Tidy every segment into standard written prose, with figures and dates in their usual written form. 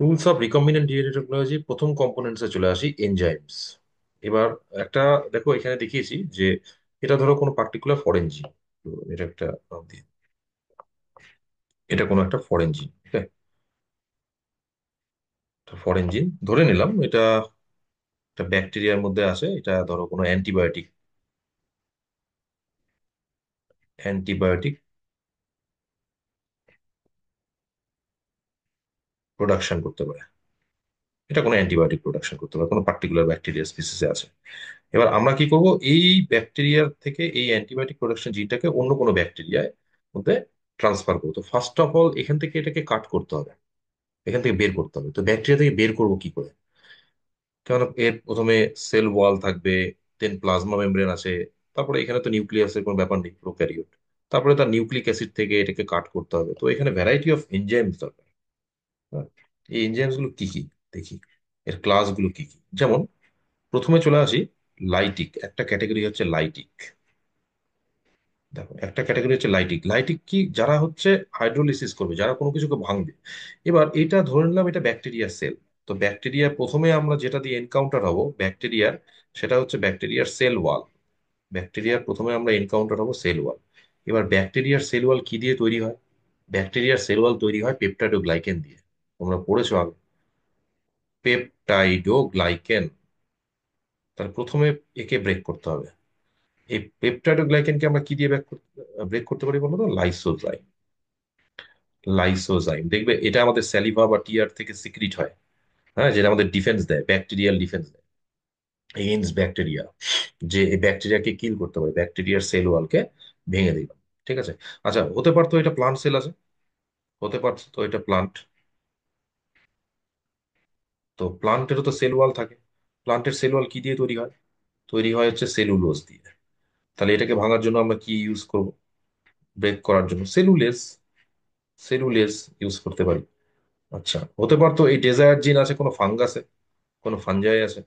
Rules of recombinant DNA technology প্রথম কম্পোনেন্টসে চলে আসি এনজাইমস। এবার একটা দেখো এখানে দেখিয়েছি যে এটা ধরো কোনো পার্টিকুলার ফরেন জিন। তো এটা একটা নাম দিই। এটা কোনো একটা ফরেন জিন, ঠিক আছে? ফরেন জিন ধরে নিলাম এটা একটা ব্যাকটেরিয়ার মধ্যে আছে। এটা ধরো কোনো অ্যান্টিবায়োটিক অ্যান্টিবায়োটিক প্রোডাকশন করতে পারে। এটা কোনো অ্যান্টিবায়োটিক প্রোডাকশন করতে পারে, কোনো পার্টিকুলার ব্যাকটেরিয়া স্পিসিসে আছে। এবার আমরা কি করব, এই ব্যাকটেরিয়ার থেকে এই অ্যান্টিবায়োটিক প্রোডাকশন জিনটাকে অন্য কোনো ব্যাকটেরিয়ায় মধ্যে ট্রান্সফার করবো। তো ফার্স্ট অফ অল এখান থেকে এটাকে কাট করতে হবে, এখান থেকে বের করতে হবে। তো ব্যাকটেরিয়া থেকে বের করবো কি করে? কারণ এর প্রথমে সেল ওয়াল থাকবে, দেন প্লাজমা মেমব্রেন আছে, তারপরে এখানে তো নিউক্লিয়াসের কোনো ব্যাপার নেই, প্রোক্যারিওট। তারপরে তার নিউক্লিক অ্যাসিড থেকে এটাকে কাট করতে হবে। তো এখানে ভ্যারাইটি অফ এনজাইমস দরকার। হ্যাঁ, এই এনজাইমস গুলো কি কি দেখি, এর ক্লাস গুলো কি কি। যেমন প্রথমে চলে আসি লাইটিক, একটা ক্যাটাগরি হচ্ছে লাইটিক। দেখো একটা ক্যাটাগরি হচ্ছে লাইটিক। লাইটিক কি, যারা হচ্ছে হাইড্রোলিসিস করবে, যারা কোনো কিছুকে ভাঙবে। এবার এটা ধরে নিলাম এটা ব্যাকটেরিয়ার সেল। তো ব্যাকটেরিয়া প্রথমে আমরা যেটা দিয়ে এনকাউন্টার হব ব্যাকটেরিয়ার, সেটা হচ্ছে ব্যাকটেরিয়ার সেল ওয়াল। ব্যাকটেরিয়ার প্রথমে আমরা এনকাউন্টার হব সেল ওয়াল। এবার ব্যাকটেরিয়ার সেল ওয়াল কি দিয়ে তৈরি হয়? ব্যাকটেরিয়ার সেল ওয়াল তৈরি হয় পেপটাইডোগ্লাইকেন দিয়ে। তোমরা পড়েছো আগে, পেপটাইডোগ্লাইকেন। তাহলে প্রথমে একে ব্রেক করতে হবে। এই পেপটাইডোগ্লাইকেনকে আমরা কি দিয়ে ব্রেক করতে পারি বলো তো? লাইসোজাইম। লাইসোজাইম দেখবে এটা আমাদের স্যালিভা বা টিয়ার থেকে সিক্রিট হয়। হ্যাঁ, যেটা আমাদের ডিফেন্স দেয়, ব্যাকটেরিয়াল ডিফেন্স দেয় এগেইনস্ট ব্যাকটেরিয়া। যে এই ব্যাকটেরিয়াকে কিল করতে পারে, ব্যাকটেরিয়ার সেল ওয়ালকে ভেঙে দিল। ঠিক আছে। আচ্ছা, হতে পারতো এটা প্লান্ট সেল আছে, হতে পারতো তো এটা প্লান্ট। তো প্লান্টেরও তো সেল ওয়াল থাকে। প্লান্টের সেল ওয়াল কি দিয়ে তৈরি হয়? তৈরি হয় হচ্ছে সেলুলোজ দিয়ে। তাহলে এটাকে ভাঙার জন্য আমরা কি ইউজ করব? ব্রেক করার জন্য সেলুলেজ। সেলুলেজ ইউজ করতে পারি। আচ্ছা, হতে পারতো এই ডেজায়ার জিন আছে কোনো ফাঙ্গাসে, কোনো ফানজাই আছে,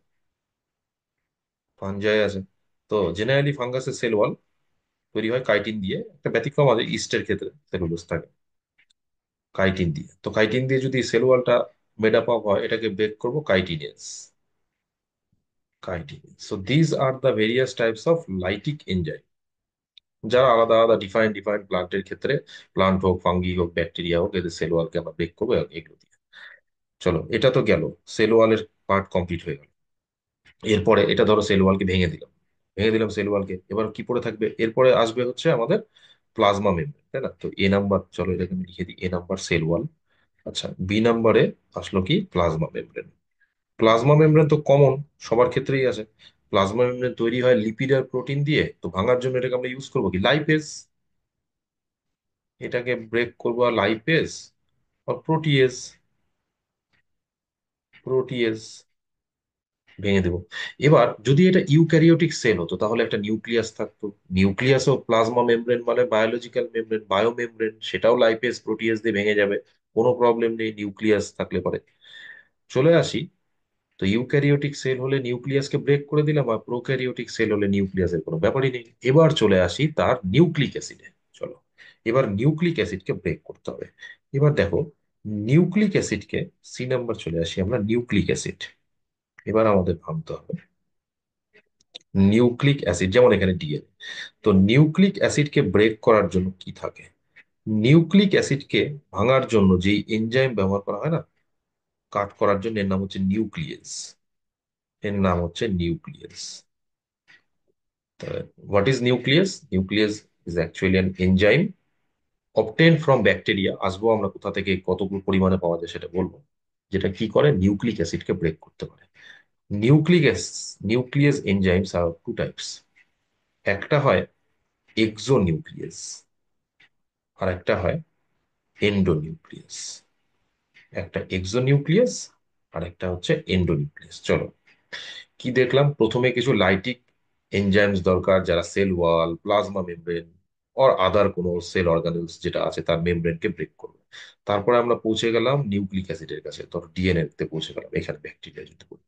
ফানজাই আছে। তো জেনারেলি ফাঙ্গাসের সেল ওয়াল তৈরি হয় কাইটিন দিয়ে। একটা ব্যতিক্রম আছে, ইস্টের ক্ষেত্রে সেলুলোজ থাকে। কাইটিন দিয়ে, তো কাইটিন দিয়ে যদি সেল ওয়ালটা মেড আপ হয়, এটাকে ব্রেক করবো chitinase. Chitinase. So these are the various types of lytic enzyme, যারা আলাদা আলাদা ডিফারেন্ট ডিফারেন্ট প্লান্টের ক্ষেত্রে, প্লান্ট হোক, ফাঙ্গি হোক, ব্যাকটেরিয়া হোক, এদের সেল ওয়ালকে আমরা ব্রেক করবো এগুলো দিয়ে। চলো, এটা তো গেল, সেল ওয়ালের পার্ট কমপ্লিট হয়ে গেল। এরপরে এটা ধরো সেল ওয়ালকে ভেঙে দিলাম, ভেঙে দিলাম সেল ওয়ালকে। এবার কি পড়ে থাকবে? এরপরে আসবে হচ্ছে আমাদের প্লাজমা মেমব্রেন, তাই না? তো এ নাম্বার, চলো এটাকে আমি লিখে দিই, এ নাম্বার সেল ওয়াল। আচ্ছা, বি নাম্বারে আসলো কি? Plasma membrane. প্লাজমা মেমব্রেন তো কমন, সবার ক্ষেত্রেই আছে। প্লাজমা মেমব্রেন তৈরি হয় লিপিড আর প্রোটিন দিয়ে। তো ভাঙার জন্য এটাকে আমরা ইউজ করবো কি? লাইপেজ। এটাকে ব্রেক করবো আর লাইপেজ আর প্রোটিয়েজ। প্রোটিয়েজ ভেঙে দেবো। এবার যদি এটা ইউক্যারিওটিক সেল হতো, তাহলে একটা নিউক্লিয়াস থাকতো। নিউক্লিয়াস ও প্লাজমা মেমব্রেন মানে বায়োলজিক্যাল মেমব্রেন, বায়ো মেমব্রেন, সেটাও লাইপেজ প্রোটিয়েজ দিয়ে ভেঙে যাবে। কোনো প্রবলেম নেই নিউক্লিয়াস থাকলে পরে। চলে আসি, তো ইউক্যারিওটিক সেল হলে নিউক্লিয়াসকে ব্রেক করে দিলাম, আর প্রোক্যারিওটিক সেল হলে নিউক্লিয়াসের কোনো ব্যাপারই নেই। এবার চলে আসি তার নিউক্লিক অ্যাসিডে। চলো, এবার নিউক্লিক অ্যাসিডকে ব্রেক করতে হবে। এবার দেখো, নিউক্লিক অ্যাসিডকে, সি নাম্বার চলে আসি আমরা, নিউক্লিক অ্যাসিড। এবার আমাদের ভাবতে হবে নিউক্লিক অ্যাসিড, যেমন এখানে ডিএনএ। তো নিউক্লিক অ্যাসিডকে ব্রেক করার জন্য কি থাকে? নিউক্লিক অ্যাসিডকে ভাঙার জন্য যেই এনজাইম ব্যবহার করা হয় না, কাট করার জন্য, এর নাম হচ্ছে নিউক্লিয়েস। এর নাম হচ্ছে nucleus. What is nucleus? Nucleus is actually an enzyme obtain from bacteria. আসবো আমরা কোথা থেকে, কতগুলো পরিমাণে পাওয়া যায় সেটা বলবো। যেটা কি করে, নিউক্লিক অ্যাসিডকে ব্রেক করতে পারে। নিউক্লিক নিউক্লিয়াস এনজাইমস আর টু টাইপস। একটা হয় এক্সোনিউক্লিয়াস, আর একটা হয় এন্ডোনিউক্লিয়াস। একটা এক্সোনিউক্লিয়াস, আর একটা হচ্ছে এন্ডোনিউক্লিয়াস। চলো, কি দেখলাম? প্রথমে কিছু লাইটিক এনজাইমস দরকার, যারা cell wall, plasma membrane or other কোনো সেল অর্গানেলস যেটা আছে তার মেমব্রেনকে ব্রেক করবে। তারপরে আমরা পৌঁছে গেলাম নিউক্লিক অ্যাসিডের কাছে, ধর ডিএনএ তে পৌঁছে গেলাম, এখানে ব্যাকটেরিয়া যদি বলি।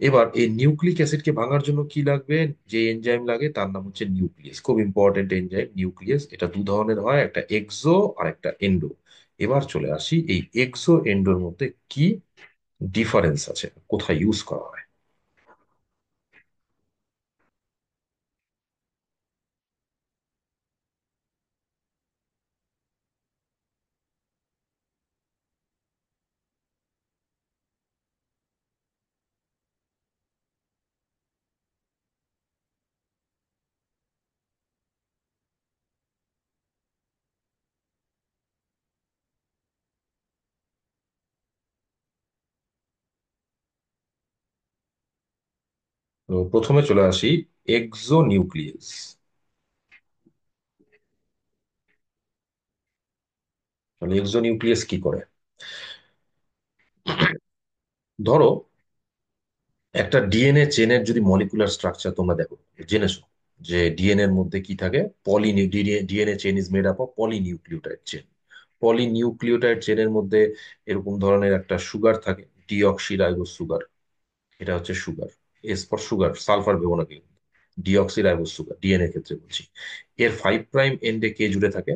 এবার এই নিউক্লিক অ্যাসিডকে ভাঙার জন্য কি লাগবে? যে এনজাইম লাগে তার নাম হচ্ছে নিউক্লিয়াস। খুব ইম্পর্টেন্ট এনজাইম নিউক্লিয়াস। এটা দু ধরনের হয়, একটা এক্সো আর একটা এন্ডো। এবার চলে আসি এই এক্সো এন্ডোর মধ্যে কি ডিফারেন্স আছে, কোথায় ইউজ করা হয়। তো প্রথমে চলে আসি এক্সো নিউক্লিয়াস। তাহলে এক্সো নিউক্লিয়াস কি করে? ধরো একটা ডিএনএ চেনের যদি মলিকুলার স্ট্রাকচার তোমরা দেখো, জেনেছো যে ডিএনএ এর মধ্যে কি থাকে, DNA chain is made up of polynucleotide chain. Polynucleotide চেনের মধ্যে এরকম ধরনের একটা সুগার থাকে, ডিঅক্সি রাইবোজ সুগার। এটা হচ্ছে sugar, S for sugar, sulphur ভেবো না কিন্তু, ডিঅক্সি রাইবোজ সুগার ডিএনএ ক্ষেত্রে বলছি। এর 5 প্রাইম এন্ডে কে জুড়ে থাকে?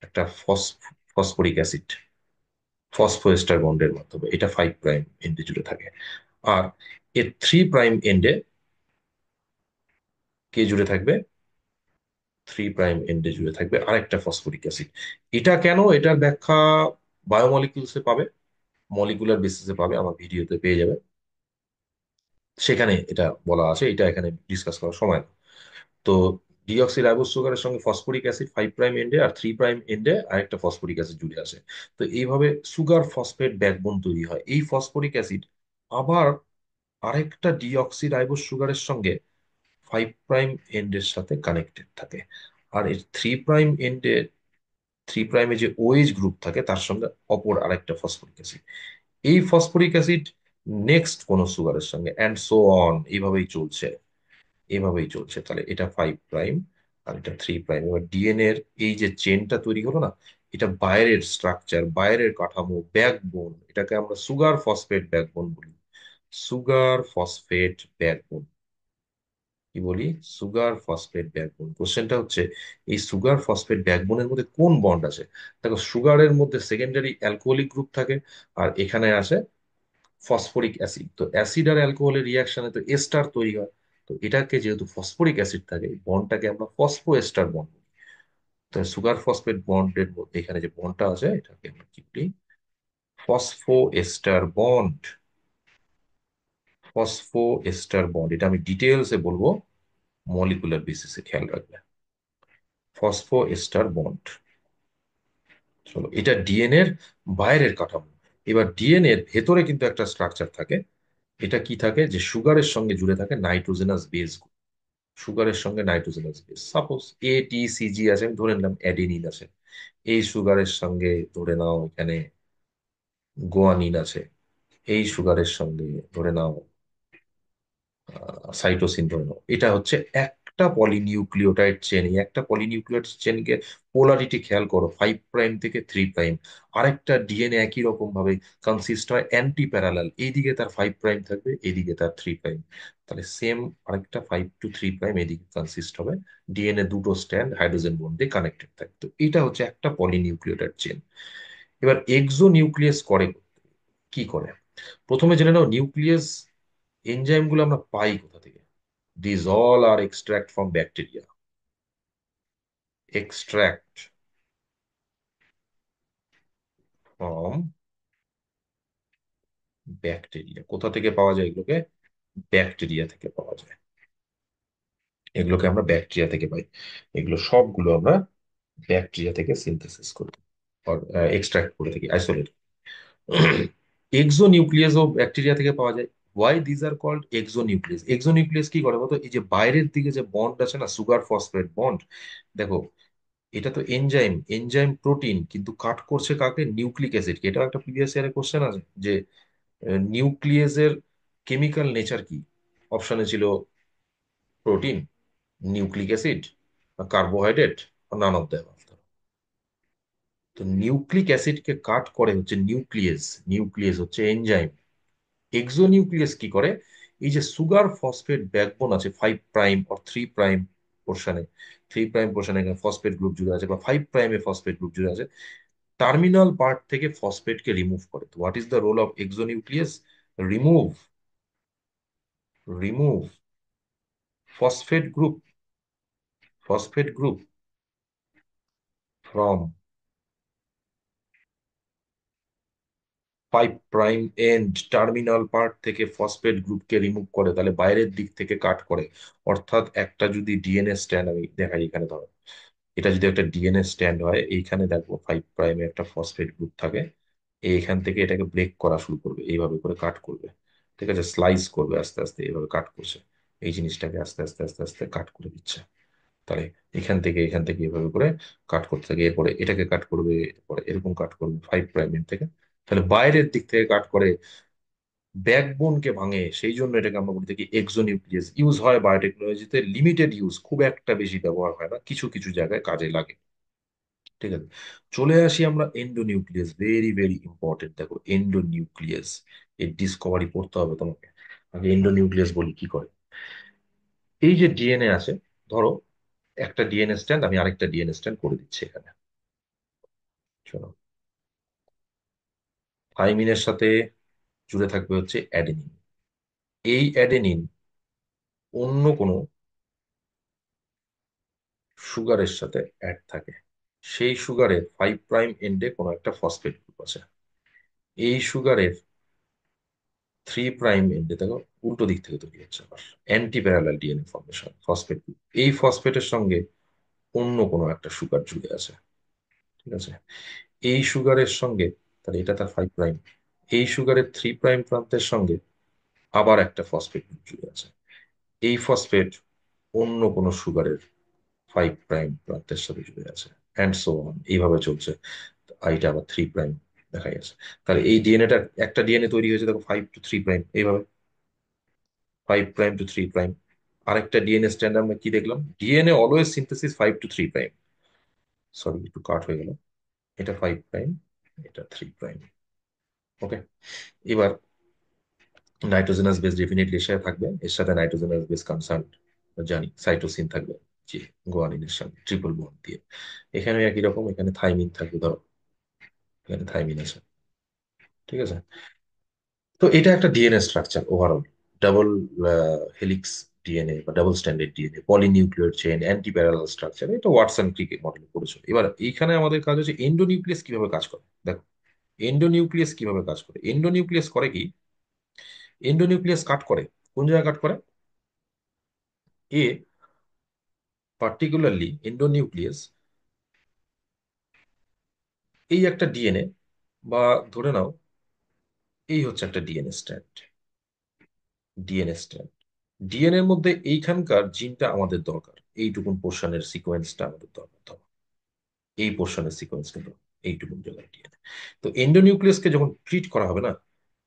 একটা ফসফরিক অ্যাসিড, ফসফোএস্টার বন্ডের মাধ্যমে এটা 5 প্রাইম এন্ডে জুড়ে থাকে। আর এর 3 প্রাইম এন্ডে কে জুড়ে থাকবে? 3 প্রাইম এন্ডে জুড়ে থাকবে আরেকটা ফসফরিক অ্যাসিড। এটা কেন, এটার ব্যাখ্যা বায়োমলিকুলসে পাবে, মলিকুলার বেসিসে পাবে, আমার ভিডিওতে পেয়ে যাবে, সেখানে এটা বলা আছে, এটা এখানে ডিসকাস করার সময় না। তো ডিঅক্সি রাইবোজ সুগারের সঙ্গে ফসফরিক অ্যাসিড 5 প্রাইম এন্ডে আর 3 প্রাইম এন্ডে আরেকটা ফসফরিক অ্যাসিড জুড়ে আসে। তো এইভাবে সুগার ফসফেট ব্যাকবোন তৈরি হয়। এই ফসফরিক অ্যাসিড আবার আরেকটা ডিঅক্সি রাইবোজ সুগারের সঙ্গে 5 প্রাইম এন্ডের সাথে কানেক্টেড থাকে। আর এর 3 প্রাইম এন্ডে, 3 প্রাইমে যে ওএইচ গ্রুপ থাকে তার সঙ্গে অপর আরেকটা ফসফরিক অ্যাসিড। এই ফসফরিক অ্যাসিড নেক্সট কোন সুগারের সঙ্গে অ্যান্ড সো অন, এইভাবেই চলছে, এইভাবেই চলছে। তাহলে এটা 5 প্রাইম আর এটা 3 প্রাইম। এবার ডিএনএ এর এই যে চেনটা তৈরি হলো না, এটা বাইরের স্ট্রাকচার, বাইরের কাঠামো, ব্যাকবোন, এটাকে আমরা সুগার ফসফেট ব্যাকবোন বলি। সুগার ফসফেট ব্যাকবোন কি বলি? Sugar phosphate backbone. কোশ্চেনটা হচ্ছে এই সুগার ফসফেট ব্যাকবোনের মধ্যে কোন বন্ড আছে? দেখো সুগারের মধ্যে সেকেন্ডারি অ্যালকোহলিক গ্রুপ থাকে, আর এখানে আসে ফসফরিক অ্যাসিড। তো অ্যাসিড আর অ্যালকোহলের রিয়াকশনে তো এস্টার তৈরি হয়। তো এটাকে যেহেতু ফসফরিক অ্যাসিড থাকে, বন্ডটাকে আমরা ফসফো এস্টার বন্ড। তো সুগার ফসফেট বন্ডের মধ্যে এখানে যে বন্ডটা আছে এটাকে আমরা কি বলি? ফসফো এস্টার বন্ড। ফসফো এস্টার বন্ড, এটা আমি ডিটেলসে বলবো, মলিকুলার বেসিসে খেয়াল রাখবে। ফসফো এস্টার বন্ড, চলো এটা ডিএনএ এর বাইরের কাঠামো। এবার ডিএনএ এর ভেতরে কিন্তু একটা স্ট্রাকচার থাকে। এটা কি থাকে, যে সুগারের সঙ্গে জুড়ে থাকে নাইট্রোজেনাস বেস। সুগারের সঙ্গে নাইট্রোজেনাস বেস, সাপোজ ATCG আছে, আমি ধরে নিলাম অ্যাডেনিন আছে। এই সুগারের সঙ্গে ধরে নাও এখানে গোয়ানিন আছে। এই সুগারের সঙ্গে ধরে নাও সাইটোসিন ধরে নাও। এটা হচ্ছে একটা পলিনিউক্লিওটাইড চেন। এই একটা পলিনিউক্লিওটাইড চেনকে পোলারিটি খেয়াল করো, 5 প্রাইম থেকে 3 প্রাইম। আরেকটা ডিএনএ একই রকম ভাবে কনসিস্ট হয় অ্যান্টি প্যারালাল, এইদিকে তার 5 প্রাইম থাকবে, এইদিকে তার 3 প্রাইম। তাহলে সেম আরেকটা 5 to 3 প্রাইম এদিকে কনসিস্ট হবে। ডিএনএ দুটো স্ট্যান্ড হাইড্রোজেন বন্ড দিয়ে কানেক্টেড থাকে। তো এটা হচ্ছে একটা পলিনিউক্লিওটাইড চেন। এবার এক্সো নিউক্লিয়াস করে কি করে? প্রথমে জেনে নাও নিউক্লিয়াস এনজাইম গুলো আমরা পাই কোথা থেকে। This all are extract from bacteria. Extract from bacteria. কোথা থেকে পাওয়া যায় এগুলোকে? ব্যাকটেরিয়া থেকে পাওয়া যায়। এগুলোকে আমরা ব্যাকটেরিয়া থেকে পাই। এগুলো সবগুলো আমরা ব্যাকটেরিয়া থেকে সিনথেসিস করি, এক্সট্রাক্ট করে থাকি, আইসোলেট। এক্সো নিউক্লিয়াসও ব্যাকটেরিয়া থেকে পাওয়া যায়। Why these are called exonuclease? Exonuclease কি করে বলতো, এই যে বাইরের দিকে যে বন্ড আছে না, সুগার ফসফেট বন্ড, দেখো এটা তো এনজাইম, এনজাইম প্রোটিন, কিন্তু কাট করছে কাকে? নিউক্লিক অ্যাসিডকে। এটা একটা প্রিভিয়াস ইয়ারে কোশ্চেন আছে যে নিউক্লিয়াসের কেমিক্যাল নেচার কি। অপশনে ছিল protein, nucleic acid, carbohydrate, none of the. তো নিউক্লিক অ্যাসিডকে কাট করে হচ্ছে নিউক্লিয়াস। নিউক্লিয়াস হচ্ছে এনজাইম। এক্সোনিউক্লিয়াস কি করে? এই যে সুগার ফসফেট ব্যাকবোন আছে 5 প্রাইম আর 3 প্রাইম পোর্শনে, 3 প্রাইম পোর্শনে এখানে ফসফেট গ্রুপ জুড়ে আছে, বা 5 প্রাইমে ফসফেট গ্রুপ জুড়ে আছে, টার্মিনাল পার্ট থেকে ফসফেটকে রিমুভ করে। What is the role of exonuclease? Remove remove phosphate group, phosphate group from 5 prime end. Terminal part থেকে ফসফেট গ্রুপকে রিমুভ করে, তাহলে বাইরের দিক থেকে কাট করে। অর্থাৎ একটা যদি ডিএনএ স্ট্যান্ড আমি দেখাই, এখানে ধরো এটা যদি একটা ডিএনএ স্ট্যান্ড হয়, এইখানে দেখো 5 প্রাইমে একটা ফসফেট গ্রুপ থাকে, এইখান থেকে এটাকে ব্রেক করা শুরু করবে, এইভাবে করে কাট করবে। ঠিক আছে, স্লাইস করবে আস্তে আস্তে, এইভাবে কাট করছে, এই জিনিসটাকে আস্তে আস্তে আস্তে আস্তে কাট করে দিচ্ছে। তাহলে এখান থেকে এভাবে করে কাট করতে থাকে, এরপরে এটাকে কাট করবে, এরপরে এরকম কাট করবে 5 প্রাইমের থেকে। তাহলে বাইরের দিক থেকে কাট করে ব্যাকবোনকে ভাঙে, সেই জন্য এটাকে আমরা বলি থাকি এক্সোনিউক্লিয়াস। ইউজ হয় বায়োটেকনোলজিতে, লিমিটেড ইউজ, খুব একটা বেশি ব্যবহার হয় না, কিছু কিছু জায়গায় কাজে লাগে। ঠিক আছে, চলে আসি আমরা এন্ডোনিউক্লিয়াস, ভেরি ভেরি ইম্পর্টেন্ট। দেখো এন্ডোনিউক্লিয়াস, এই ডিসকভারি পড়তে হবে তোমাকে। আগে এন্ডোনিউক্লিয়াস বলি কি করে। এই যে ডিএনএ আছে, ধরো একটা ডিএনএ স্ট্যান্ড, আমি আরেকটা ডিএনএ স্ট্যান্ড করে দিচ্ছি এখানে। শোনো, থাইমিনের সাথে জুড়ে থাকবে হচ্ছে অ্যাডেনিন। এই অ্যাডেনিন অন্য কোনো সুগারের সাথে অ্যাড থাকে। সেই সুগারের 5 প্রাইম এন্ডে কোনো একটা ফসফেট গ্রুপ আছে। এই সুগারের 3 প্রাইম এন্ডে দেখো উল্টো দিক থেকে তৈরি হচ্ছে আবার anti parallel DNA formation, phosphate group. এই ফসফেটের সঙ্গে অন্য কোনো একটা সুগার জুড়ে আছে। ঠিক আছে, এই সুগারের সঙ্গে, তাহলে এটা তার 5 প্রাইম, এই সুগারের 3 প্রাইম প্রান্তের সঙ্গে আবার একটা ফসফেট গ্রুপ জুড়ে আছে। এই ফসফেট অন্য কোনো সুগারের 5 প্রাইম প্রান্তের সাথে জুড়ে আছে, অ্যান্ড সো অন, এইভাবে চলছে। আর এটা আবার 3 প্রাইম দেখা গেছে। তাহলে এই ডিএনএটা, একটা ডিএনএ তৈরি হয়েছে দেখো 5 to 3 প্রাইম, এইভাবে 5 প্রাইম to 3 প্রাইম। আরেকটা ডিএনএ স্ট্যান্ড আমরা কি দেখলাম, DNA always synthesis 5 to 3 prime. Sorry, একটু কাট হয়ে গেল, এটা 5 প্রাইম, এটা 3 প্রাইম। ওকে, এবার নাইট্রোজেনাস বেস ডেফিনেটলি এর সাথে থাকবে, এর সাথে নাইট্রোজেনাস বেস কনসার্ন জানি, সাইটোসিন থাকবে, যে গোয়ানিনের সঙ্গে ট্রিপল বন্ড দিয়ে। এখানে একই রকম, এখানে থাইমিন থাকবে, ধরো এখানে থাইমিন আছে। ঠিক আছে, তো এটা একটা DNA structure overall. Double helix DNA বা double standard DNA, polynuclear chain, anti parallel structure, এটা ওয়াটসন ক্রিকেট মডেল পড়েছো। এবার এইখানে আমাদের কাজ হচ্ছে এন্ডোনিউক্লিয়াস কিভাবে কাজ করে। দেখো এন্ডোনিউক্লিয়াস কিভাবে কাজ করে, এন্ডোনিউক্লিয়াস করে কি, এন্ডোনিউক্লিয়াস কাট করে কোন জায়গায় কাট করে, এ পার্টিকুলারলি এন্ডোনিউক্লিয়াস এই একটা ডিএনএ, বা ধরে নাও এই হচ্ছে একটা DNA strand, DNA strand, DNA এর মধ্যে এইখানকার জিনটা আমাদের দরকার, এইটুকুন পোর্শনের সিকোয়েন্সটা আমাদের দরকার, ধরো এই পোর্শনের সিকোয়েন্স কিন্তু এইটুকুন জায়গায় ডিএনএ। তো এন্ডোনিউক্লিয়াসকে যখন ট্রিট করা হবে না,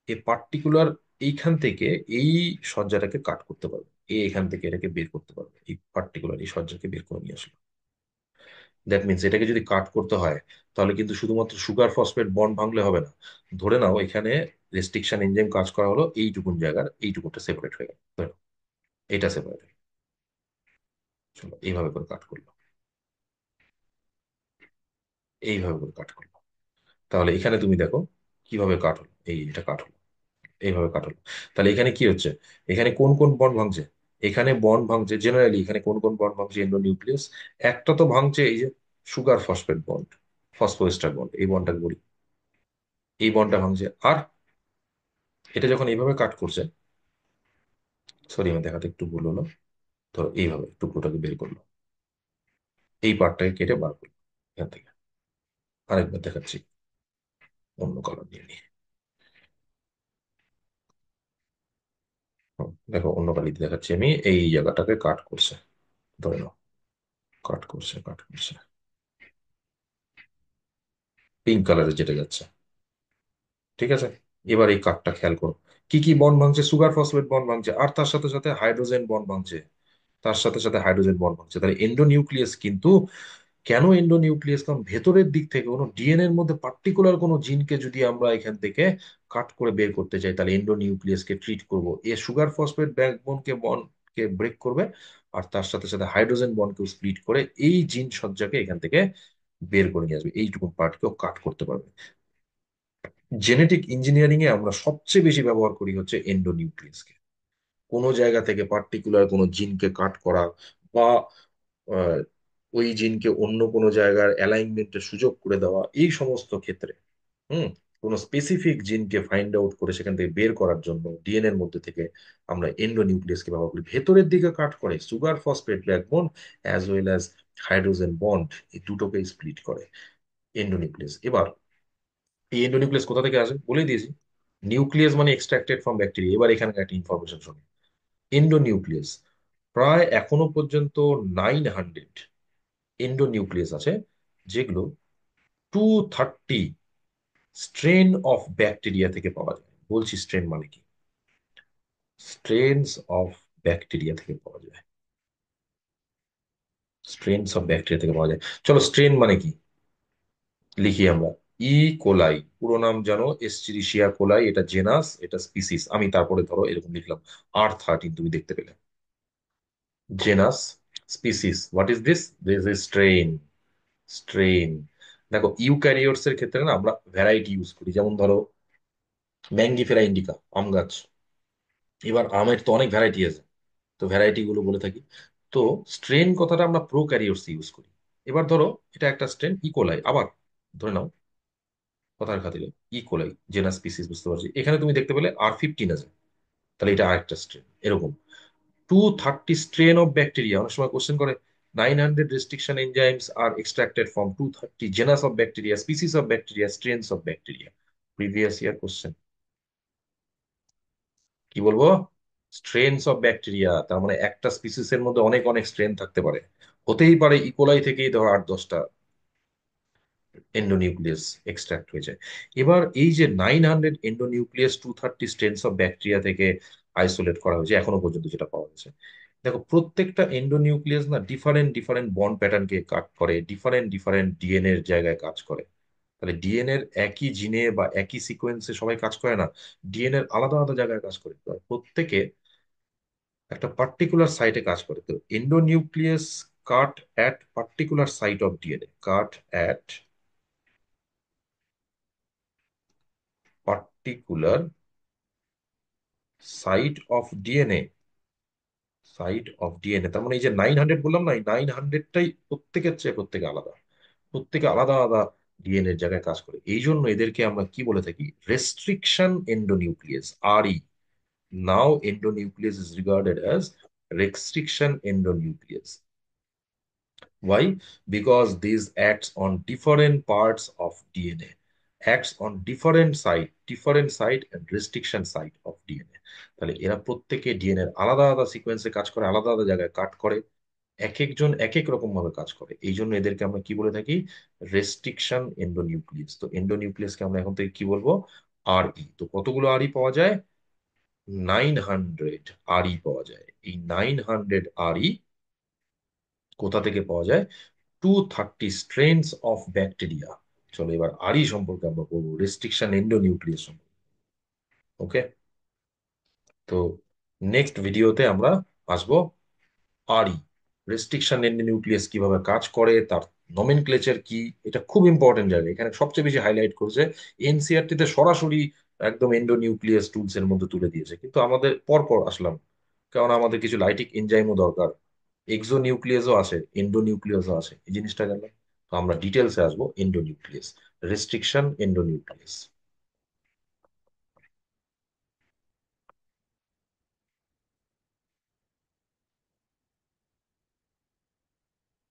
এ পার্টিকুলার এইখান থেকে এই সজ্জাটাকে কাট করতে পারবে, এখান থেকে এটাকে বের করতে পারবে, এই পার্টিকুলার এই সজ্জাকে বের করে নিয়ে আসলো। দ্যাট মিনস এটাকে যদি কাট করতে হয়, তাহলে কিন্তু শুধুমাত্র সুগার ফসফেট বন্ড ভাঙলে হবে না। ধরে নাও এখানে রেস্ট্রিকশন এনজাইম কাজ করা হলো, এইটুকুন জায়গার এইটুকুনটা সেপারেট হয়ে গেল, ধরো এটা সেপারেট হয়ে গেল। চলো এইভাবে করে কাট করলো, এইভাবে করে কাট করলো। তাহলে এখানে তুমি দেখো কিভাবে কাট হলো, এই এটা কাট হলো, এইভাবে কাট হলো। তাহলে এখানে কি হচ্ছে, এখানে কোন কোন বন্ড ভাঙছে, এখানে বন্ড ভাঙছে জেনারেলি, এখানে কোন কোন বন্ড ভাঙছে এন্ডোনিউক্লিয়াস। একটা তো ভাঙছে এই যে সুগার ফসফেট বন্ড, ফসফোএস্টার বন্ড, এই বন্ডটাকে বলি, এই বন্ডটা ভাঙছে। আর এটা যখন এইভাবে কাট করছে, সরি আমার দেখাতে একটু ভুল হলো, ধরো এইভাবে টুকরোটাকে বের করলো, এই পার্টটাকে কেটে বার করলো এখান থেকে। আরেকবার দেখাচ্ছি অন্য কালার দিয়ে নিয়ে। দেখো অন্য কালিতে দেখাচ্ছি আমি, এই জায়গাটাকে কাট করছে, ধরে নাও কাট করছে, কাট করছে, পিঙ্ক কালারে যেটা যাচ্ছে। ঠিক আছে, এবার এই কাঠটা খেয়াল করো, কি কি বন্ড ভাঙছে, সুগার ফসফেট বন্ড ভাঙছে, আর তার সাথে সাথে হাইড্রোজেন বন্ড ভাঙছে, তার সাথে সাথে হাইড্রোজেন বন্ড ভাঙছে। তাহলে এন্ডোনিউক্লিয়াস কিন্তু, কেন এন্ডোনিউক্লিয়াস, কারণ ভেতরের দিক থেকে কোনো ডিএনএ এর মধ্যে পার্টিকুলার কোনো জিনকে যদি আমরা এখান থেকে কাট করে বের করতে চাই, তাহলে এন্ডোনিউক্লিয়াসকে ট্রিট করব, এ সুগার ফসফেট ব্যাকবোনকে বন্ডকে ব্রেক করবে, আর তার সাথে সাথে হাইড্রোজেন বন্ডকেও স্প্লিট করে এই জিন সজ্জাকে এখান থেকে বের করে নিয়ে আসবে, এইটুকু পার্টকেও কাট করতে পারবে। জেনেটিক ইঞ্জিনিয়ারিং এ আমরা সবচেয়ে বেশি ব্যবহার করি হচ্ছে এন্ডোনিউক্লিয়াসকে। কোনো জায়গা থেকে পার্টিকুলার কোনো জিনকে কাট করা, বা আহ, ওই জিনকে অন্য কোনো জায়গার অ্যালাইনমেন্টের সুযোগ করে দেওয়া, এই সমস্ত ক্ষেত্রে হুম কোনো স্পেসিফিক জিনকে ফাইন্ড আউট করে সেখান থেকে বের করার জন্য ডিএনএ এর মধ্যে থেকে আমরা এন্ডোনিউক্লিয়াসকে ব্যবহার করি। ভেতরের দিকে কাট করে sugar phosphate backbone as well as hydrogen bond, এই দুটোকে স্প্লিট করে এন্ডোনিউক্লিয়াস। এবার এই এন্ডোনিউক্লিয়াস কোথা থেকে আসে বলে দিয়েছি, নিউক্লিয়াস মানে এক্সট্রাক্টেড ফ্রম ব্যাকটেরিয়া। এবার এখানে একটা ইনফরমেশন শুনি, এন্ডোনিউক্লিয়াস প্রায় এখনো পর্যন্ত 900 এন্ডোনিউক্লিয়াস আছে, যেগুলো 230 স্ট্রেন অফ ব্যাকটেরিয়া থেকে পাওয়া যায়। বলছি স্ট্রেন মানে কি, স্ট্রেনস অফ ব্যাকটেরিয়া থেকে পাওয়া যায়, স্ট্রেনস অফ ব্যাকটেরিয়া থেকে পাওয়া যায়। চলো স্ট্রেন মানে কি লিখি আমরা। ই কোলাই, পুরো নাম জানো এস্চেরিশিয়া কোলাই, এটা জেনাস, এটা স্পিসিস। আমি তারপরে ধরো এরকম লিখলাম R13, তুমি দেখতে পেলে genus, species, what is this, this is strain. Strain, দেখো ইউক্যারিওটস এর ক্ষেত্রে না আমরা ভ্যারাইটি ইউজ করি, যেমন ধরো ম্যাঙ্গিফেরা ইন্ডিকা, আম গাছ। এবার আমের তো অনেক ভ্যারাইটি আছে, তো ভ্যারাইটি গুলো বলে থাকি। তো স্ট্রেন কথাটা আমরা প্রোক্যারিওটস ইউজ করি। এবার ধরো এটা একটা স্ট্রেন ইকোলাই, আবার ধরে নাও কথার খাতিরে ইকোলাই জেনাস স্পিসিস, বুঝতে পারছি। এখানে তুমি দেখতে পেলে R15 আছে, তাহলে এটা আরেকটা স্ট্রেন। এরকম 230 স্ট্রেন অফ ব্যাকটেরিয়া, অনেক সময় কোশ্চেন করে 900 restriction enzymes are extracted from 230 genus of bacteria, species of bacteria, strains of bacteria. Previous year question, কি বলবো, স্ট্রেনস অফ ব্যাকটেরিয়া, তার মানে একটা স্পিসিস এর মধ্যে অনেক অনেক স্ট্রেন থাকতে পারে। হতেই পারে ইকোলাই থেকেই ধরো 8-10টা এন্ডোনিউক্লিয়াস এক্সট্রাক্ট হয়ে যায়। এবার এই যে 900 এন্ডোনিউক্লিয়াস 230 স্ট্রেনস অফ ব্যাকটেরিয়া থেকে আইসোলেট করা হয়েছে এখনো পর্যন্ত যেটা পাওয়া গেছে, দেখো প্রত্যেকটা এন্ডোনিউক্লিয়াস না ডিফারেন্ট ডিফারেন্ট বন্ড প্যাটার্নকে কাট করে, ডিফারেন্ট ডিফারেন্ট ডিএনএ এর জায়গায় কাজ করে। তাহলে ডিএনএ এর একই জিনে বা একই সিকোয়েন্সে সবাই কাজ করে না, ডিএনএ এর আলাদা আলাদা জায়গায় কাজ করে, তো প্রত্যেকে একটা পার্টিকুলার সাইটে কাজ করে। তো endonuclease cut at particular site of DNA, cut at particular site of DNA, site of DNA. তার মানে এই যে 900 বললাম না, এই 900টাই প্রত্যেকের চেয়ে প্রত্যেকে আলাদা, প্রত্যেকে আলাদা আলাদা ডিএনএ এর জায়গায় কাজ করে। এই জন্য এদেরকে আমরা কি বলে থাকি, restriction endonuclease, RE। Now endonuclease is regarded as restriction endonuclease. Why? Because these acts on different parts of DNA, acts on different site and restriction site of DNA. তাহলে এরা প্রত্যেকে ডিএনএ এর আলাদা আলাদা সিকোয়েন্সে কাজ করে, আলাদা আলাদা জায়গায় কাট করে, এক একজন এক এক রকম ভাবে কাজ করে। এই জন্য এদেরকে আমরা কি বলে থাকি, রেস্ট্রিকশন এন্ডোনিউক্লিয়াস। তো এন্ডোনিউক্লিয়াসকে আমরা এখন থেকে কি বলবো, RE। তো কতগুলো RE পাওয়া যায়, 900 RE পাওয়া যায়। এই 900 RE কোথা থেকে পাওয়া যায়, 230 স্ট্রেনস অফ ব্যাকটেরিয়া। চলো এবার আরই সম্পর্কে আমরা বলবো, রেস্ট্রিকশন এন্ডোনিউক্লিয়াস সম্পর্কে। ওকে, তো নেক্সট ভিডিওতে আমরা আসবো আরই, রেস্ট্রিকশন এন্ডোনিউক্লিয়াস কিভাবে কাজ করে, তার নমেনক্লেচার কি। এটা খুব ইম্পর্টেন্ট জায়গা, এখানে সবচেয়ে বেশি হাইলাইট করেছে এনসিআরটি তে সরাসরি একদম এন্ডোনিউক্লিয়াস টুলস এর মধ্যে তুলে দিয়েছে, কিন্তু আমাদের পর পর আসলাম, কারণ আমাদের কিছু লাইটিক এনজাইমও দরকার, এক্সোনিউক্লিয়াসও আছে, এন্ডোনিউক্লিয়াসও আছে, এই জিনিসটা জানলাম। তো আমরা ডিটেলসে আসবো এন্ডোনিউক্লিয়াস, রেস্ট্রিকশন এন্ডোনিউক্লিয়াস।